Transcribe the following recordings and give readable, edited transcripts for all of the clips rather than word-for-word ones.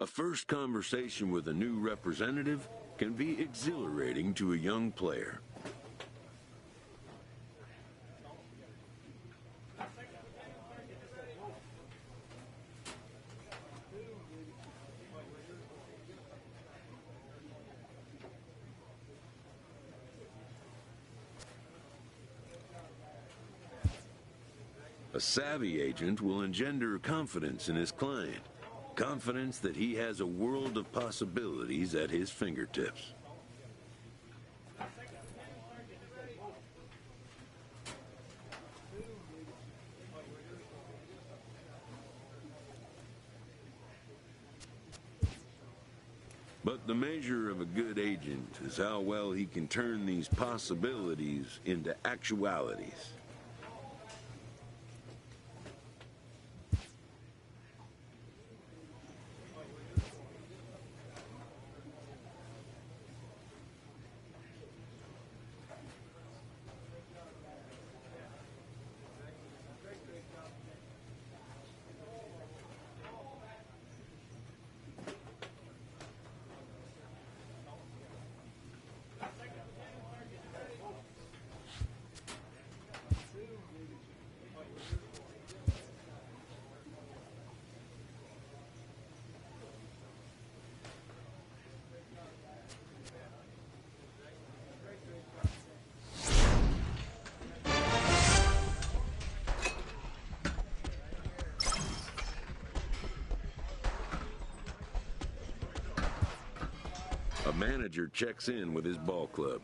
A first conversation with a new representative can be exhilarating to a young player. A savvy agent will engender confidence in his client, confidence that he has a world of possibilities at his fingertips. But the measure of a good agent is how well he can turn these possibilities into actualities. A manager checks in with his ball club.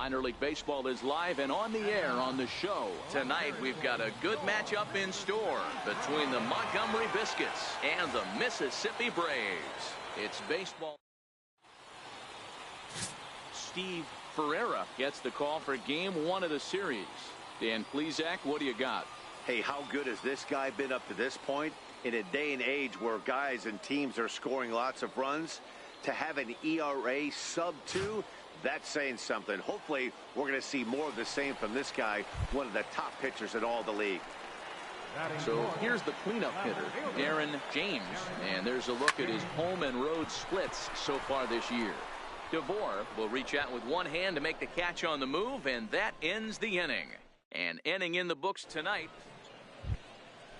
Minor League Baseball is live and on the air on the show. Tonight, we've got a good matchup in store between the Montgomery Biscuits and the Mississippi Braves. It's baseball. Steve Ferreira gets the call for game 1 of the series. Dan Plesac, what do you got? Hey, how good has this guy been up to this point? In a day and age where guys and teams are scoring lots of runs, to have an ERA sub-2, that's saying something. Hopefully, we're going to see more of the same from this guy, one of the top pitchers in all the league. So here's the cleanup hitter, Darren James. And there's a look at his home and road splits so far this year. DeVore will reach out with one hand to make the catch on the move, and that ends the inning. And inning in the books tonight.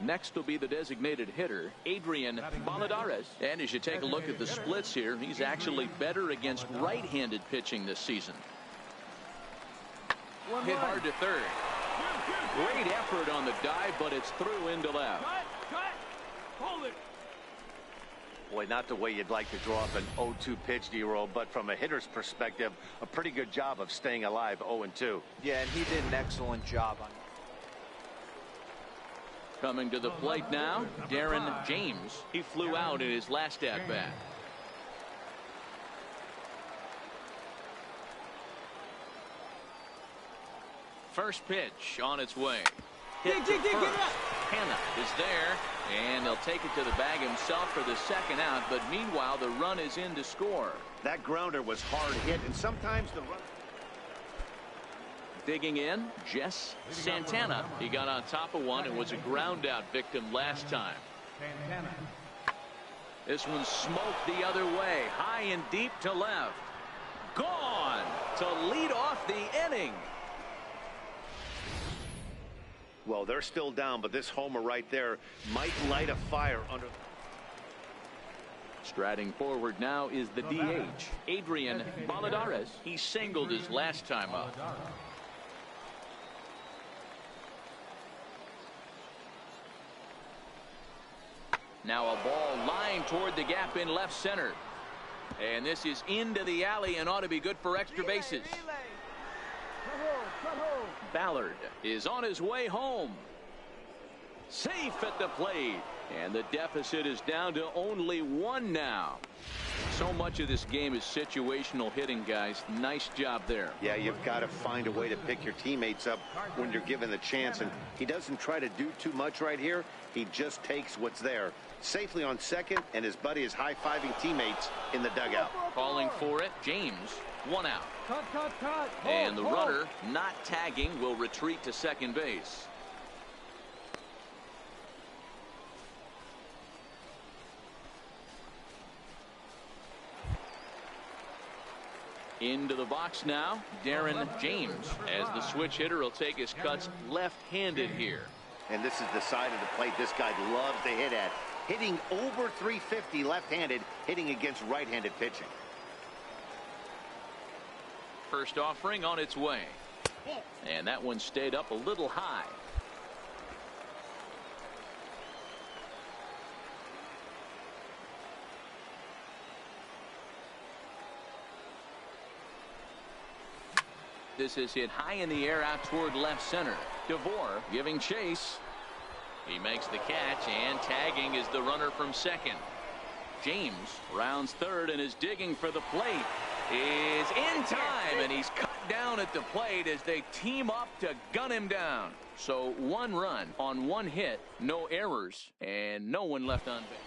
Next will be the designated hitter, Adrian Valladares. And as you take a look at the splits here, he's actually better against right-handed pitching this season. Hit hard to third. Great effort on the dive, but it's through into left. Hold it. Boy, not the way you'd like to draw up an 0-2 pitch, D-roll, but from a hitter's perspective, a pretty good job of staying alive 0-2. Yeah, and he did an excellent job on it. Coming to the plate now, Darren James. He flew out in his last at-bat. First pitch on its way. Hit to first. Hanna is there, and he'll take it to the bag himself for the second out, but meanwhile, the run is in to score. That grounder was hard hit, and sometimes the run... Digging in, Jess Santana. He got on top of one and was a ground-out victim last time. This one smoked the other way, high and deep to left. Gone to lead off the inning. Well, they're still down, but this homer right there might light a fire under... Striding forward now is the DH, Adrian Valladares. He singled his last time up. Now a ball lined toward the gap in left center. And this is into the alley and ought to be good for extra bases. Ballard is on his way home. Safe at the plate. And the deficit is down to only 1 now. So much of this game is situational hitting, guys. Nice job there. Yeah, you've got to find a way to pick your teammates up when you're given the chance. And he doesn't try to do too much right here. He just takes what's there. Safely on second, and his buddy is high-fiving teammates in the dugout. Calling for it, James. 1 out. Cut. And the runner, not tagging, will retreat to second base. Into the box now, Darren James, as the switch hitter will take his cuts left-handed here. And this is the side of the plate this guy loves to hit at. Hitting over 350 left-handed, hitting against right-handed pitching. First offering on its way. And that one stayed up a little high. This is hit high in the air out toward left center. DeVore giving chase. He makes the catch, and tagging is the runner from second. James rounds third and is digging for the plate. Is in time, and he's cut down at the plate as they team up to gun him down. So 1 run on 1 hit, no errors, and no one left on base.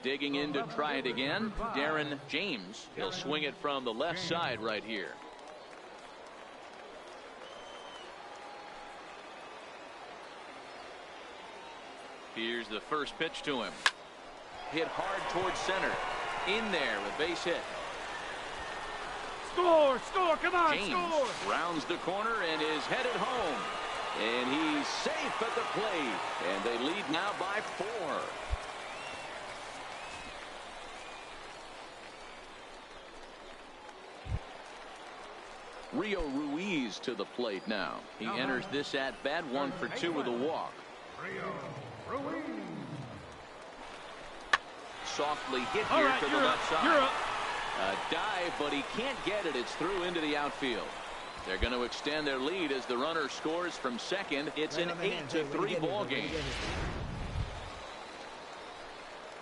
Digging in to try it again, Darren James. He'll swing it from the left side right here. Here's the first pitch to him. Hit hard towards center. In there, a base hit. Score, come on, James score. rounds the corner and is headed home. And he's safe at the plate. And they lead now by 4. Rio Ruiz to the plate now. He enters this at-bat 1 for 2 with a walk. Softly hit here to the left side. A dive, but he can't get it. It's through into the outfield. They're going to extend their lead as the runner scores from second. It's an 8-3 ball game.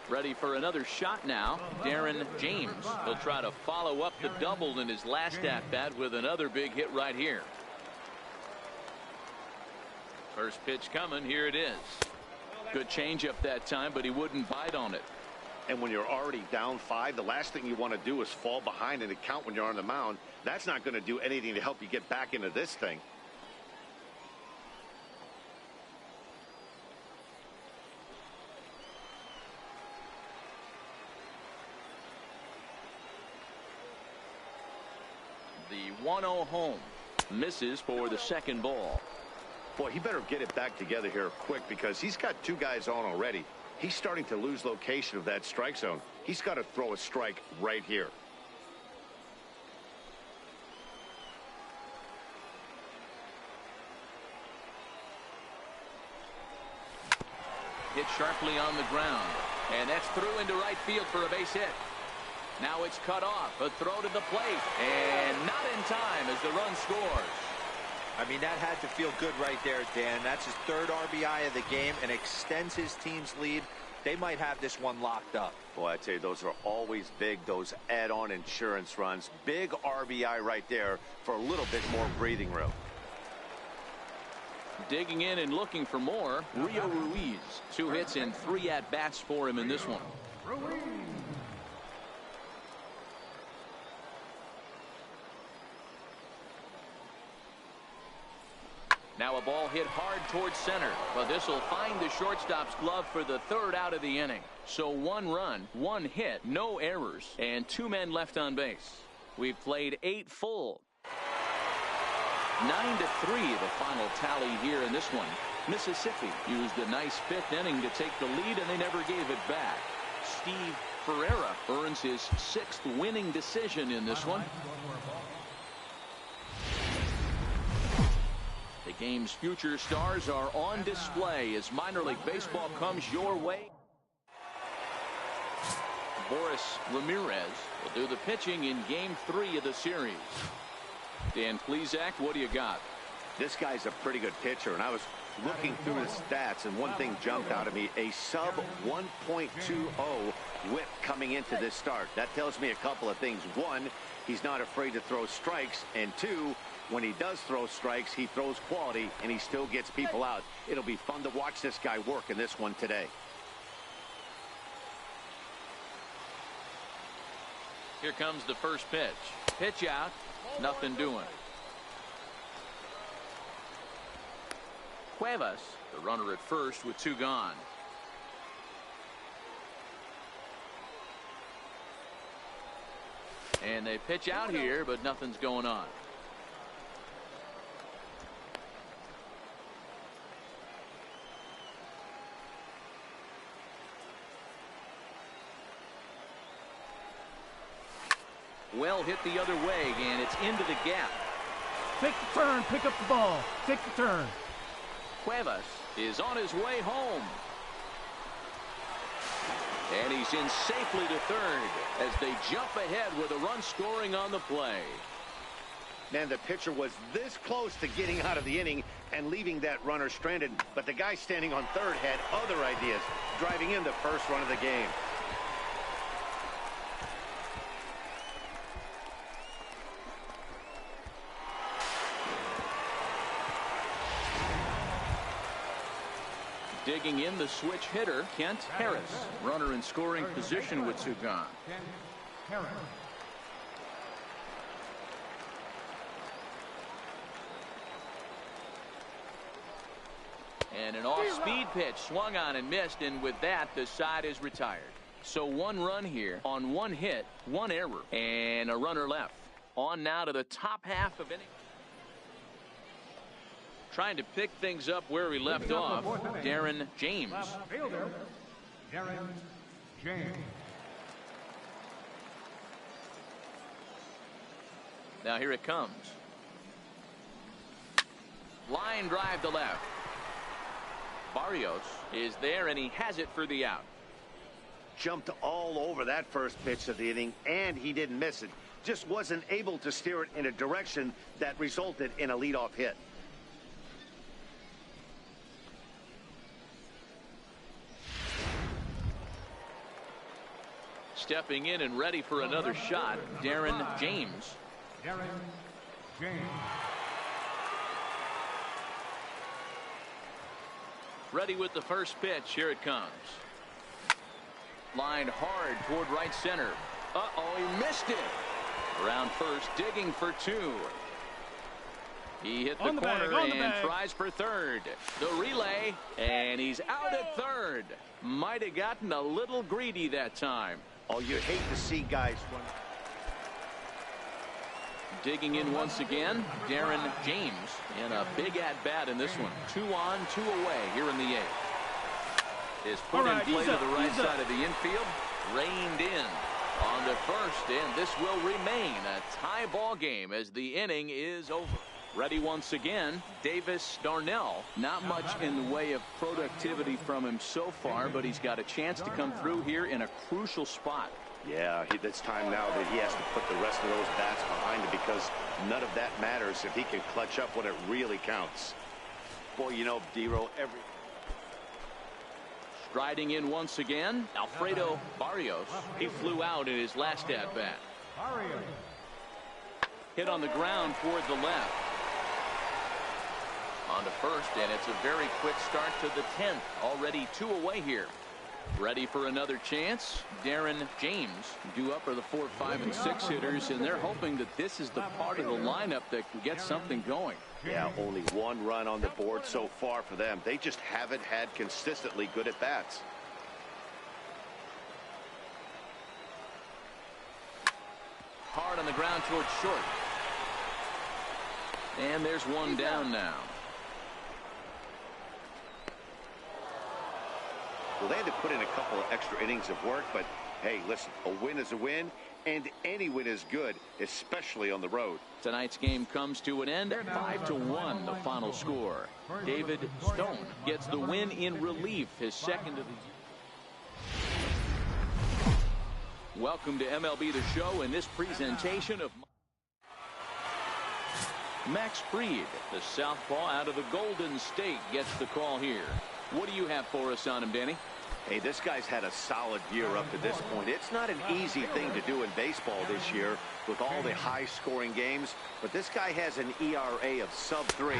Ready for another shot now, Darren James. He'll try to follow up the double in his last at-bat with another big hit right here. First pitch coming. Here it is. Good changeup that time, but he wouldn't bite on it. And when you're already down 5, the last thing you want to do is fall behind in a count when you're on the mound. That's not going to do anything to help you get back into this thing. The 1-0 home misses for the second ball. Boy, he better get it back together here quick because he's got 2 guys on already. He's starting to lose location of that strike zone. He's got to throw a strike right here. Hit sharply on the ground. And that's through into right field for a base hit. Now it's cut off. A throw to the plate. And not in time as the run scores. I mean, that had to feel good right there, Dan. That's his 3rd RBI of the game and extends his team's lead. They might have this one locked up. Boy, I tell you, those are always big, those add-on insurance runs. Big RBI right there for a little bit more breathing room. Digging in and looking for more, Rio Ruiz. 2 hits and 3 at-bats for him in this one. Now a ball hit hard towards center, but this will find the shortstop's glove for the 3rd out of the inning. So 1 run, 1 hit, no errors, and 2 men left on base. We've played 8 full. 9-3 the final tally here in this one. Mississippi used a nice 5th inning to take the lead, and they never gave it back. Steve Ferreira earns his 6th winning decision in this one. The game's future stars are on display as minor league baseball comes your way. Boris Ramirez will do the pitching in game 3 of the series. Dan Plesac, what do you got? This guy's a pretty good pitcher, and I was looking through his stats, and one thing jumped out at me: a sub 1.20 whip coming into this start. That tells me a couple of things. 1, he's not afraid to throw strikes, and 2, when he does throw strikes, he throws quality, and he still gets people out. It'll be fun to watch this guy work in this one today. Here comes the first pitch. Pitch out. Nothing doing. Cuevas, the runner at first with 2 gone. And they pitch out here, but nothing's going on. Well hit the other way, and it's into the gap. Take the turn, pick up the ball. Take the turn. Cuevas is on his way home. And he's in safely to 3rd as they jump ahead with a run scoring on the play. Man, the pitcher was this close to getting out of the inning and leaving that runner stranded, but the guy standing on 3rd had other ideas, driving in the first run of the game. Digging in the switch hitter, Kent Harris. Runner in scoring position with 2 gone. And an off-speed pitch swung on and missed, and with that, the side is retired. So 1 run here on 1 hit, 1 error, and a runner left. On now to the top half of inning. Trying to pick things up where we left off, Darren James. Darren James. Now here it comes. Line drive to left. Barrios is there, and he has it for the out. jumped all over that first pitch of the inning, and he didn't miss it. Just wasn't able to steer it in a direction that resulted in a leadoff hit. Stepping in and ready for another shot, Darren James. Ready with the first pitch. Here it comes. Lined hard toward right center. Uh-oh, he missed it. Around first, digging for two. He hit the corner and tries for third. The relay, and he's out at third. Might have gotten a little greedy that time. Oh, you hate to see guys run. Digging in once again, Darren James, and a big at-bat in this one. 2 on, 2 away here in the 8th. Is put in play to the right side of the infield, reined in on to first, and this will remain a tie ball game as the inning is over. Ready once again, Davis Darnell. Not much in the way of productivity from him so far, but he's got a chance to come through here in a crucial spot. Yeah, it's time now that he has to put the rest of those bats behind him, because none of that matters if he can clutch up when it really counts. Boy, you know, D-Row, Striding in once again, Alfredo Barrios. He flew out in his last at-bat. Hit on the ground toward the left. On to first, and it's a very quick start to the 10th. Already 2 away here. Ready for another chance. Darren James due up are the 4, 5, and 6 hitters, and they're hoping that this is the part of the lineup that can get something going. Yeah, only 1 run on the board so far for them. They just haven't had consistently good at bats. Hard on the ground towards short. And there's one down now. Well, they had to put in a couple of extra innings of work, but hey, listen, a win is a win, and any win is good, especially on the road. Tonight's game comes to an end at 5-1, the final score. David Stone gets the win in relief, his second of the year. Welcome to MLB The Show in this presentation of Max Fried, the southpaw out of the Golden State, gets the call here. What do you have for us on him, Danny? Hey, this guy's had a solid year up to this point. It's not an easy thing to do in baseball this year with all the high-scoring games, but this guy has an ERA of sub-3,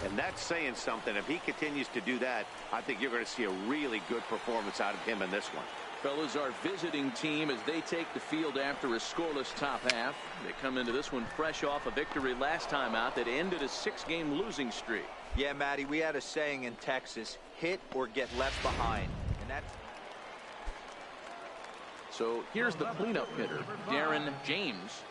and that's saying something. If he continues to do that, I think you're going to see a really good performance out of him in this one. Fellas, our visiting team as they take the field after a scoreless top half. They come into this one fresh off a victory last time out that ended a 6-game losing streak. Yeah, Matty, we had a saying in Texas, hit or get left behind. And that's... So here's the cleanup hitter, Darren James.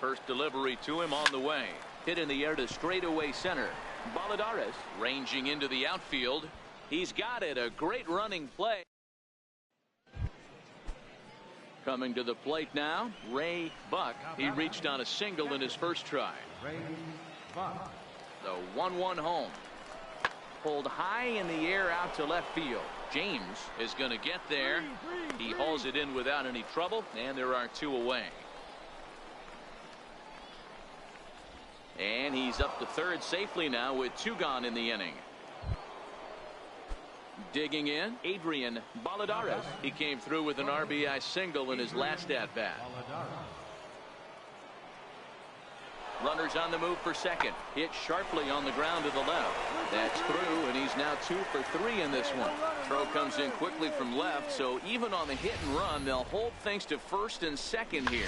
First delivery to him on the way. Hit in the air to straightaway center. Baladares ranging into the outfield. He's got it. A great running play. Coming to the plate now, Ray Buck. He reached on a single in his first try. The 1-1 home. Pulled high in the air out to left field. James is going to get there. He hauls it in without any trouble, and there are 2 away. And he's up to third safely now with 2 gone in the inning. Digging in, Adrian Baladares. He came through with an RBI single in his last at-bat. Runners on the move for second. Hit sharply on the ground to the left. That's through, and he's now 2 for 3 in this one. Throw comes in quickly from left, so even on the hit and run, they'll hold things to first and second here.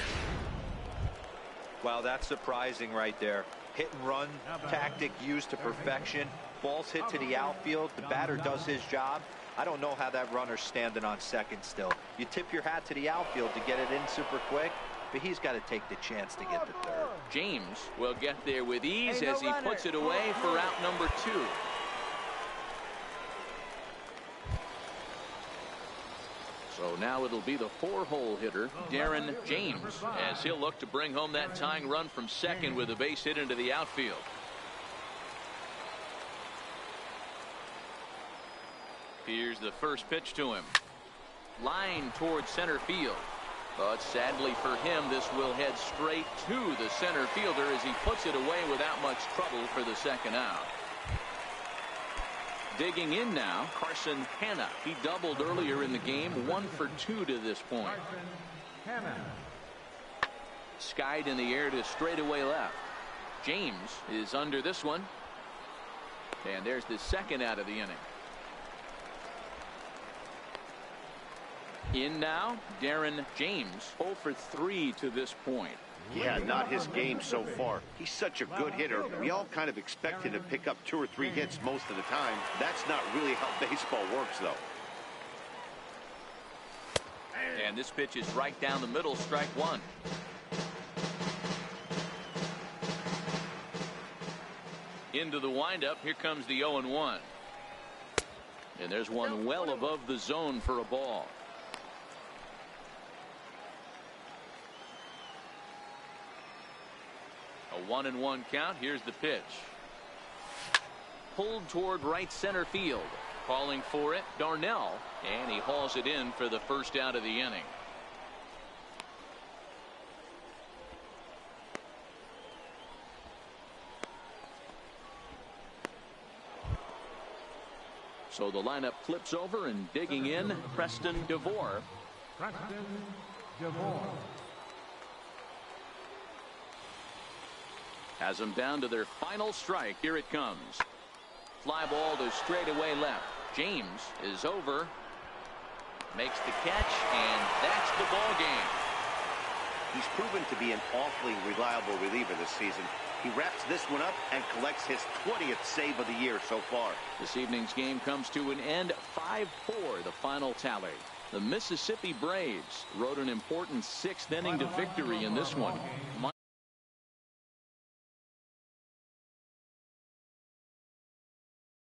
Wow, that's surprising right there. Hit and run tactic used to perfection. Ball's hit to the outfield. The batter does his job. I don't know how that runner's standing on second still. You tip your hat to the outfield to get it in super quick, but he's got to take the chance to get the third. James will get there with ease as he puts it away for out number 2. So now it'll be the 4-hole hitter, Darren James, as he'll look to bring home that tying run from second with a base hit into the outfield. Here's the first pitch to him. Line towards center field. But sadly for him, this will head straight to the center fielder as he puts it away without much trouble for the second out. Digging in now, Carson Hanna. He doubled earlier in the game, 1 for 2 to this point. Skied in the air to straightaway left. James is under this one. And there's the second out of the inning. In now, Darren James, 0 for 3 to this point. Yeah, not his game so far. He's such a good hitter. We all kind of expect him to pick up 2 or 3 hits most of the time. That's not really how baseball works, though. And this pitch is right down the middle, strike 1. Into the windup, here comes the 0-1. And there's one well above the zone for a ball. A 1-1 count. Here's the pitch. Pulled toward right center field. Calling for it, Darnell. And he hauls it in for the first out of the inning. So the lineup flips over, and digging in, Preston DeVore. Has them down to their final strike. Here it comes. Fly ball to straightaway left. James is over. Makes the catch, and that's the ball game. He's proven to be an awfully reliable reliever this season. He wraps this one up and collects his 20th save of the year so far. This evening's game comes to an end. 5-4 the final tally. The Mississippi Braves rode an important 6th inning to victory in this one.